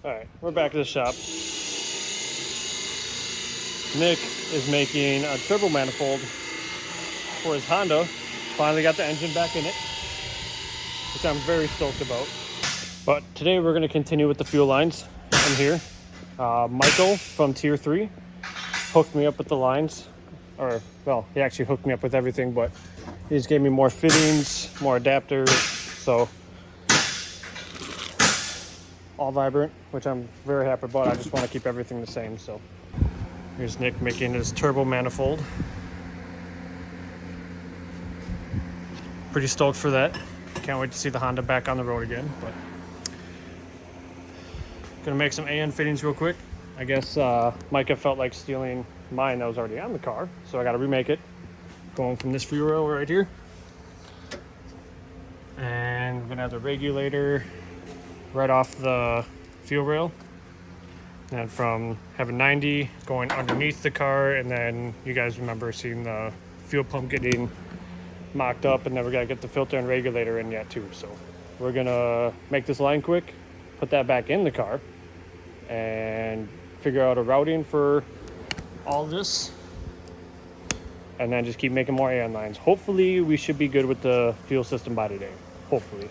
Alright, we're back at the shop. Nick is making a turbo manifold for his Honda. Finally got the engine back in it, which I'm very stoked about. But today we're going to continue with the fuel lines in here. Michael from Tier 3 hooked me up with the lines. Or, well, he actually hooked me up with everything, but he just gave me more fittings, more adapters, so all Vibrant, which I'm very happy about. I just want to keep everything the same. So here's Nick making his turbo manifold. Pretty stoked for that. Can't wait to see the Honda back on the road again. But gonna make some AN fittings real quick. I guess Micah felt like stealing mine that was already on the car, so I got to remake it. Going from this fuel rail right here, and we're gonna have the regulator right off the fuel rail, and from having 90 going underneath the car, and then you guys remember seeing the fuel pump getting mocked up, and then we gotta get the filter and regulator in yet too. So we're gonna make this line quick, put that back in the car, and figure out a routing for all this, and then just keep making more AN lines. Hopefully we should be good with the fuel system by today. Hopefully.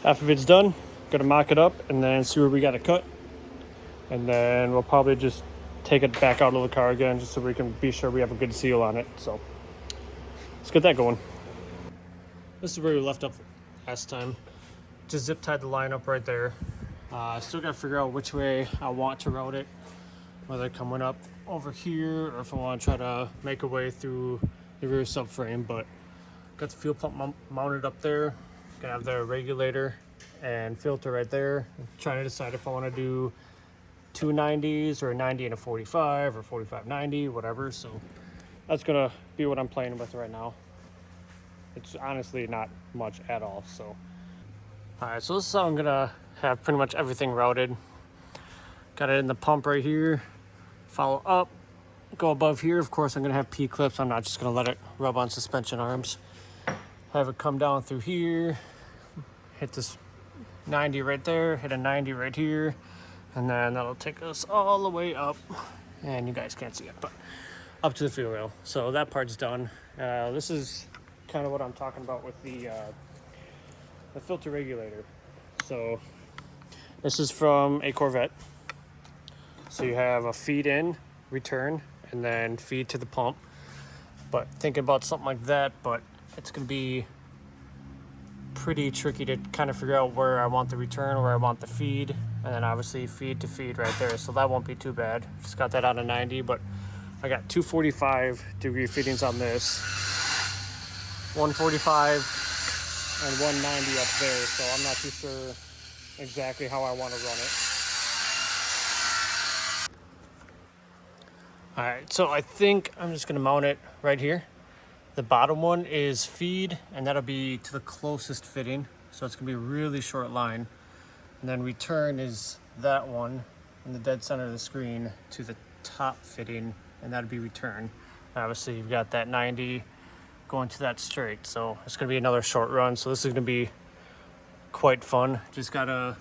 Half of it's done. Gonna mock it up and then see where we gotta cut. And then we'll probably just take it back out of the car again just so we can be sure we have a good seal on it. So let's get that going. This is where we left up last time. Just zip tied the line up right there. Still gotta figure out which way I want to route it. Whether coming up over here or if I want to try to make a way through the rear subframe. But got the fuel pump mounted up there. Gonna have the regulator and filter right there. I'm trying to decide if I want to do 290s or a 90 and a 45 or 45-90, whatever. So that's gonna be what I'm playing with right now. It's honestly not much at all. So all right, so this is how I'm gonna have pretty much everything routed. Got it in the pump right here. Follow up, go above here. Of course, I'm gonna have P-clips. I'm not just gonna let it rub on suspension arms. Have it come down through here, hit this 90 right there, hit a 90 right here, and then that'll take us all the way up, and you guys can't see it, but up to the fuel rail. So that part's done. This is kind of what I'm talking about with the filter regulator. So this is from a Corvette. So you have a feed in, return, and then feed to the pump. But thinking about something like that, but it's going to be pretty tricky to kind of figure out where I want the return, where I want the feed, and then obviously feed to feed right there. So that won't be too bad. Just got that on a 90, but I got 245-degree fittings on this, 145 and 190 up there. So I'm not too sure exactly how I want to run it. All right, so I think I'm just going to mount it right here. The bottom one is feed, and that'll be to the closest fitting. So it's gonna be a really short line. And then return is that one in the dead center of the screen to the top fitting, and that'll be return. Obviously, you've got that 90 going to that straight. So it's gonna be another short run. So this is gonna be quite fun. Just gotta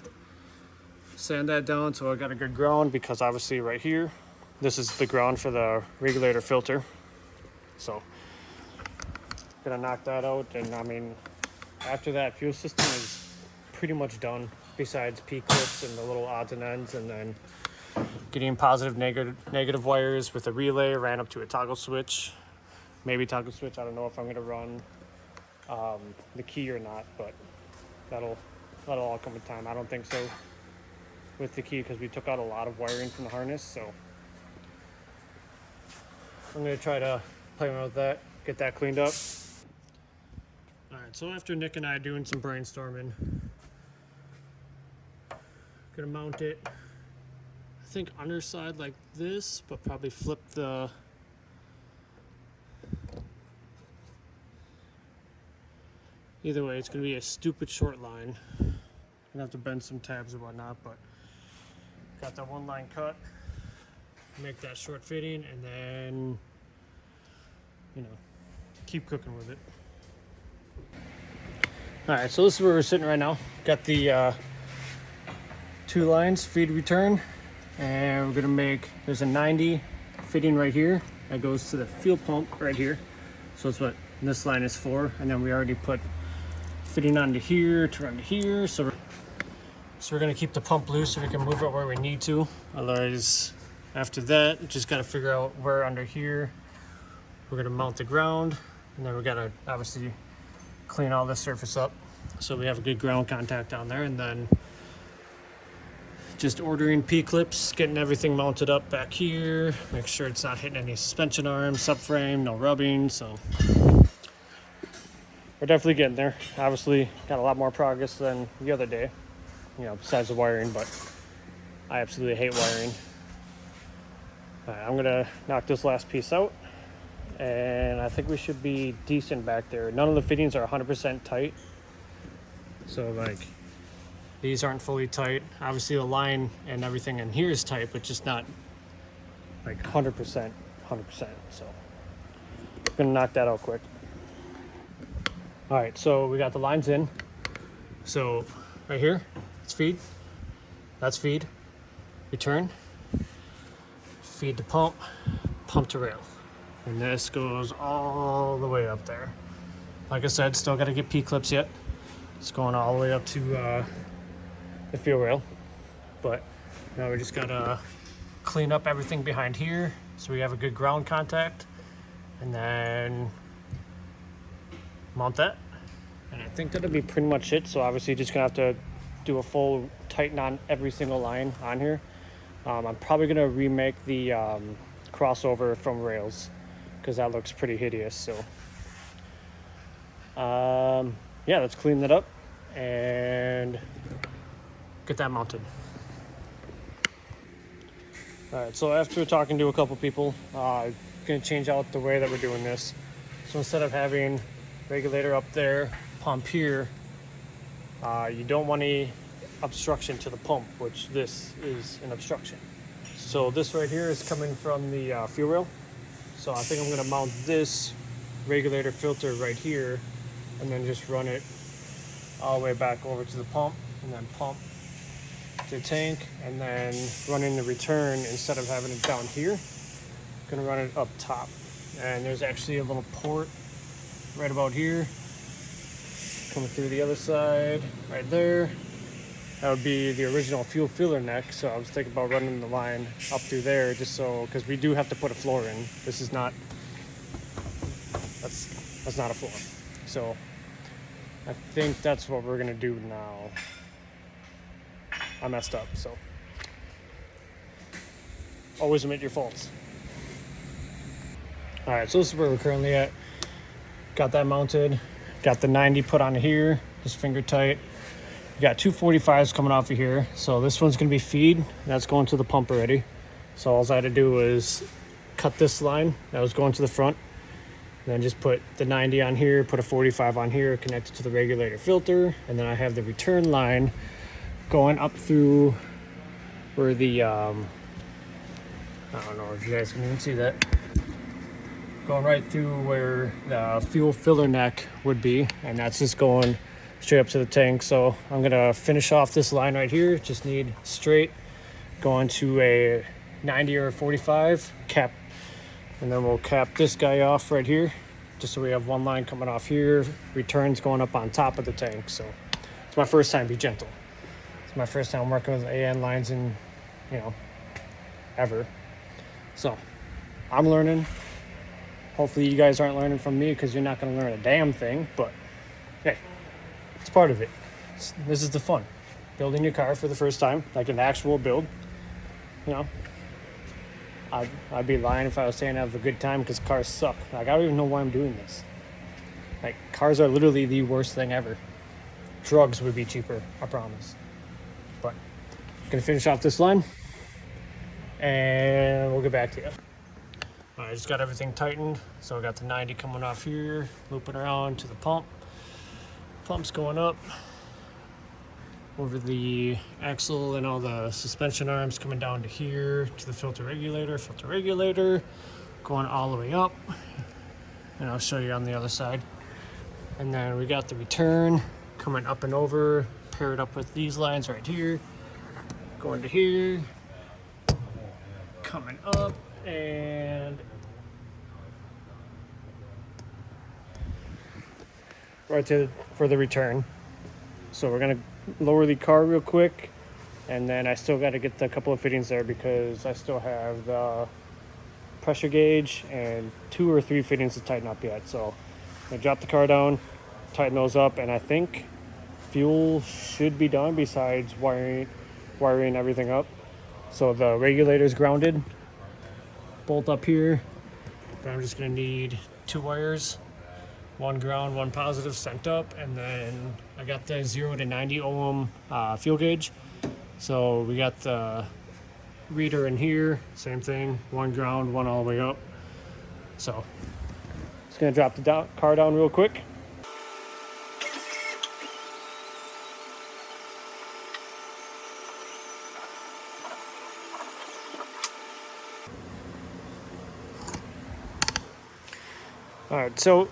sand that down so I got a good ground, because obviously right here, this is the ground for the regulator filter. So gonna knock that out, and I mean, after that, fuel system is pretty much done, besides P-clips and the little odds and ends, and then getting positive, negative wires with a relay ran up to a toggle switch. Maybe toggle switch, I don't know if I'm gonna run the key or not, but that'll all come with time. I don't think so with the key, because we took out a lot of wiring from the harness. So I'm gonna try to play around with that, get that cleaned up. All right, so after Nick and I doing some brainstorming, gonna mount it, I think underside like this, but probably flip the either way, it's gonna be a stupid short line. Gonna have to bend some tabs or whatnot, but got that one line cut, make that short fitting, and then, you know, keep cooking with it. All right, so this is where we're sitting right now. Got the 2 lines, feed return, and we're gonna make, there's a 90 fitting right here that goes to the fuel pump right here. So that's what this line is for. And then we already put fitting onto here to run to here. So we're gonna keep the pump loose so we can move it where we need to. Otherwise, after that, just gotta figure out where under here we're gonna mount the ground. And then we gotta obviously clean all this surface up so we have a good ground contact down there. And then just ordering P-clips, getting everything mounted up back here, make sure it's not hitting any suspension arms, subframe, no rubbing. So we're definitely getting there. Obviously got a lot more progress than the other day, you know, besides the wiring, but I absolutely hate wiring. All right, I'm gonna knock this last piece out, and I think we should be decent back there. None of the fittings are 100% tight, so like these aren't fully tight. Obviously the line and everything in here is tight, but just not like 100%. So I'm gonna knock that out quick. All right, so we got the lines in. So right here, it's feed, that's feed, return, feed to pump, pump to rail. And this goes all the way up there. Like I said, still gotta get P-clips yet. It's going all the way up to the fuel rail. But now we just gotta clean up everything behind here so we have a good ground contact, and then mount that. And I think that'll be pretty much it. So obviously just gonna have to do a full tighten on every single line on here. I'm probably gonna remake the crossover from rails because that looks pretty hideous. So yeah, let's clean that up and get that mounted. All right, so after talking to a couple people, I'm gonna change out the way that we're doing this. So instead of having regulator up there, pump here, you don't want any obstruction to the pump, which this is an obstruction. So this right here is coming from the fuel rail. So I think I'm gonna mount this regulator filter right here and then just run it all the way back over to the pump, and then pump to the tank, and then running the return instead of having it down here, gonna run it up top. And there's actually a little port right about here coming through the other side right there. That would be the original fuel filler neck. So I was thinking about running the line up through there, just so, because we do have to put a floor in. This is not, that's not a floor. So I think that's what we're gonna do now. I messed up, so always admit your faults. All right, so this is where we're currently at. Got that mounted, got the 90 put on here, just finger tight. We got 2 45s coming off of here. So this one's gonna be feed, that's going to the pump already. So all I had to do was cut this line that was going to the front, and then just put the 90 on here, put a 45 on here, connect it to the regulator filter, and then I have the return line going up through where the, I don't know if you guys can even see that, going right through where the fuel filler neck would be, and that's just going straight up to the tank. So I'm gonna finish off this line right here, just need straight, going to a 90 or a 45 cap, and then we'll cap this guy off right here, just so we have one line coming off here, returns going up on top of the tank. So it's my first time, be gentle. It's my first time working with AN lines in, you know, ever. So I'm learning. Hopefully you guys aren't learning from me, because you're not going to learn a damn thing, but hey, it's part of it. This is the fun. Building your car for the first time, like an actual build. You know, I'd be lying if I was saying I have a good time, because cars suck. Like, I don't even know why I'm doing this. Like, cars are literally the worst thing ever. Drugs would be cheaper, I promise. But gonna finish off this line, and we'll get back to you. I just got everything tightened, so I got the 90 coming off here, looping around to the pump. Pump's going up over the axle, and all the suspension arms coming down to here to the filter regulator going all the way up, and I'll show you on the other side. And then we got the return coming up and over, paired up with these lines right here, going to here, coming up, and right to for the return. So we're gonna lower the car real quick, and then I still got to get a couple of fittings there, because I still have the pressure gauge and 2 or 3 fittings to tighten up yet. So I'm gonna drop the car down, tighten those up, and I think fuel should be done besides wiring everything up. So the regulator's grounded, bolt up here, but I'm just gonna need 2 wires, 1 ground, 1 positive sent up, and then I got the 0 to 90 ohm fuel gauge. So we got the reader in here, same thing, 1 ground, 1 all the way up. So just gonna drop the car down real quick. All right, so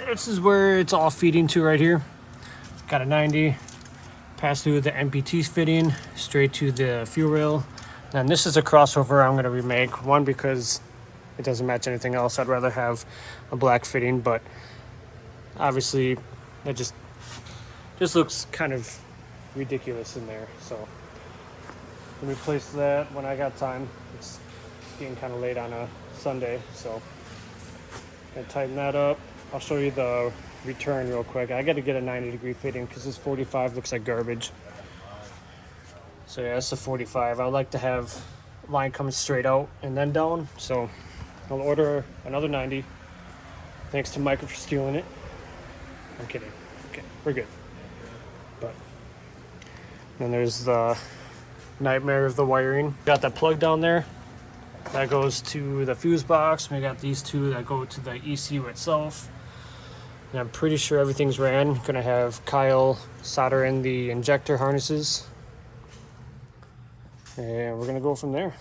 this is where it's all feeding to right here. Got a 90, pass through the MPT fitting, straight to the fuel rail. And this is a crossover I'm gonna remake. One, because it doesn't match anything else. I'd rather have a black fitting, but obviously it just looks kind of ridiculous in there. So let me place that when I got time. It's getting kind of late on a Sunday, so and tighten that up. I'll show you the return real quick. I got to get a 90-degree fitting because this 45 looks like garbage. So yeah, that's the 45. I would like to have line coming straight out and then down. So I'll order another 90. Thanks to Micah for stealing it. I'm kidding. Okay, we're good. But then there's the nightmare of the wiring. Got that plug down there. That goes to the fuse box. We got these 2 that go to the ECU itself. And I'm pretty sure everything's ran. Gonna have Kyle solder in the injector harnesses. And we're gonna go from there.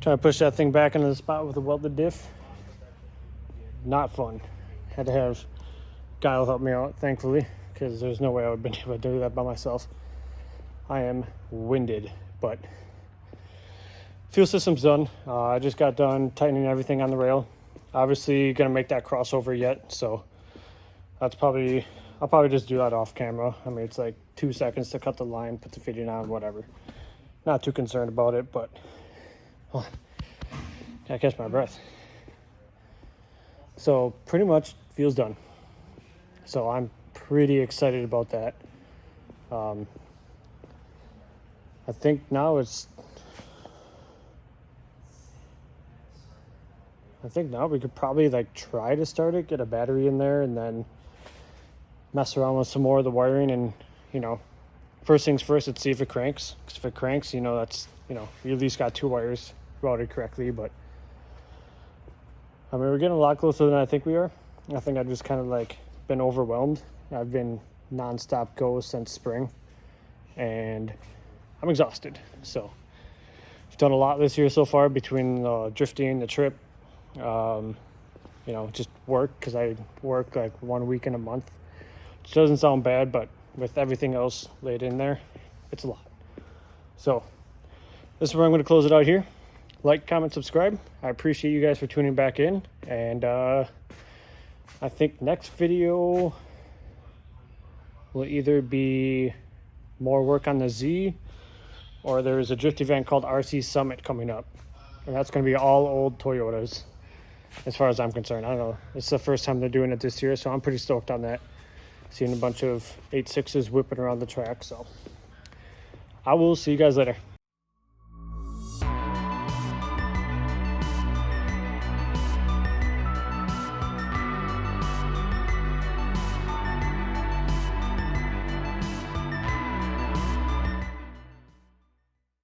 Trying to push that thing back into the spot with a welded diff. Not fun. Had to have Kyle help me out, thankfully, because there's no way I would have been able to do that by myself. I am winded, but fuel system's done. I just got done tightening everything on the rail. Obviously gonna make that crossover yet, so I'll probably just do that off camera. I mean, it's like 2 seconds to cut the line, put the fitting on, whatever. Not too concerned about it, but gotta catch my breath. So pretty much fuel's done. So I'm pretty excited about that. I think now we could probably like try to start it, get a battery in there, and then mess around with some more of the wiring. And first things first, let's see if it cranks. Because if it cranks, that's you at least got 2 wires routed correctly. But I mean, we're getting a lot closer than I think we are. I think I've just kind of like been overwhelmed. I've been nonstop go since spring, and I'm exhausted. So I've done a lot this year so far, between drifting, the trip, just work, because I work like 1 week in a month, which doesn't sound bad, but with everything else laid in there, it's a lot. So this is where I'm going to close it out here. Like, comment, subscribe. I appreciate you guys for tuning back in, and I think next video will either be more work on the Z, or there's a drift event called RC Summit coming up, and that's going to be all old Toyotas as far as I'm concerned. I don't know, it's the first time they're doing it this year, so I'm pretty stoked on that. Seeing a bunch of 8.6s whipping around the track. So I will see you guys later.